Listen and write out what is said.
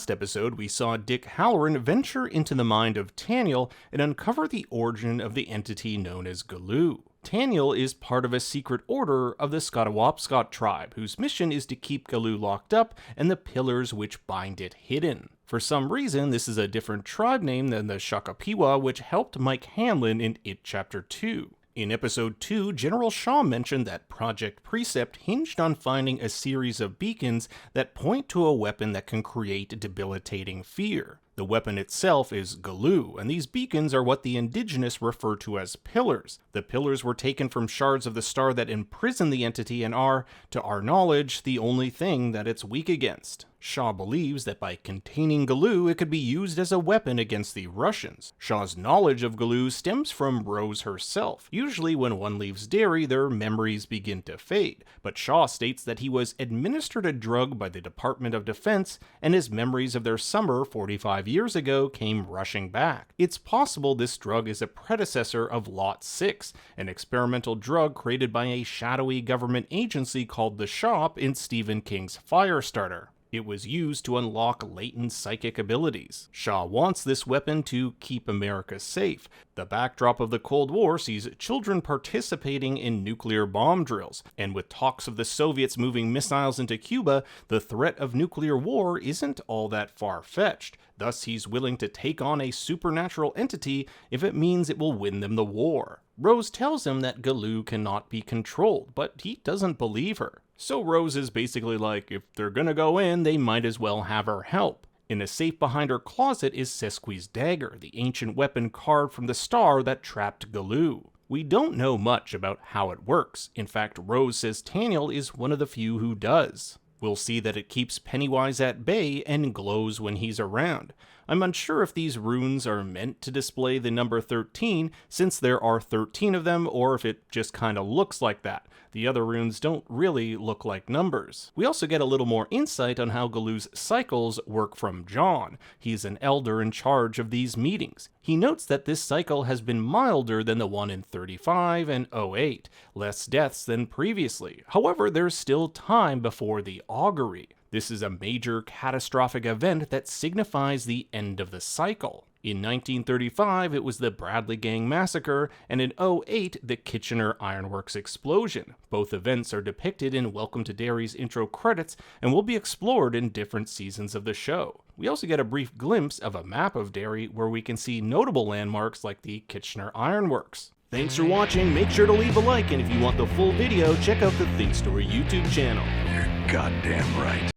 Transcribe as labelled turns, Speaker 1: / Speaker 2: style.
Speaker 1: last episode, we saw Dick Halloran venture into the mind of Taniel and uncover the origin of the entity known as Galloo. Taniel is part of a secret order of the Scottawapscot tribe, whose mission is to keep Galloo locked up and the pillars which bind it hidden. For some reason, this is a different tribe name than the Shakapiwa, which helped Mike Hanlon in It Chapter 2. In Episode 2, General Shaw mentioned that Project Precept hinged on finding a series of beacons that point to a weapon that can create debilitating fear. The weapon itself is Galloo, and these beacons are what the indigenous refer to as pillars. The pillars were taken from shards of the star that imprison the entity and are, to our knowledge, the only thing that it's weak against. Shaw believes that by containing Galloo, it could be used as a weapon against the Russians. Shaw's knowledge of Galloo stems from Rose herself. Usually when one leaves Derry, their memories begin to fade, but Shaw states that he was administered a drug by the Department of Defense, and his memories of their summer 45 years ago came rushing back. It's possible this drug is a predecessor of Lot 6, an experimental drug created by a shadowy government agency called The Shop in Stephen King's Firestarter. It was used to unlock latent psychic abilities. Shaw wants this weapon to keep America safe. The backdrop of the Cold War sees children participating in nuclear bomb drills, and with talks of the Soviets moving missiles into Cuba, the threat of nuclear war isn't all that far-fetched. Thus, he's willing to take on a supernatural entity if it means it will win them the war. Rose tells him that Galloo cannot be controlled, but he doesn't believe her. So Rose is basically like, if they're gonna go in, they might as well have her help. In a safe behind her closet is Sesqui's dagger, the ancient weapon carved from the star that trapped Galloo. We don't know much about how it works. In fact, Rose says Taniel is one of the few who does. We'll see that it keeps Pennywise at bay and glows when he's around. I'm unsure if these runes are meant to display the number 13, since there are 13 of them, or if it just kinda looks like that. The other runes don't really look like numbers. We also get a little more insight on how Galloo's cycles work from John. He's an elder in charge of these meetings. He notes that this cycle has been milder than the one in 35 and 08, less deaths than previously. However, there's still time before the augury. This is a major catastrophic event that signifies the end of the cycle. In 1935, it was the Bradley Gang Massacre, and in 08, the Kitchener Ironworks explosion. Both events are depicted in Welcome to Derry's intro credits and will be explored in different seasons of the show. We also get a brief glimpse of a map of Derry where we can see notable landmarks like the Kitchener Ironworks. Thanks for watching, make sure to leave a like, and if you want the full video, check out the Think Story YouTube channel.
Speaker 2: You're goddamn right.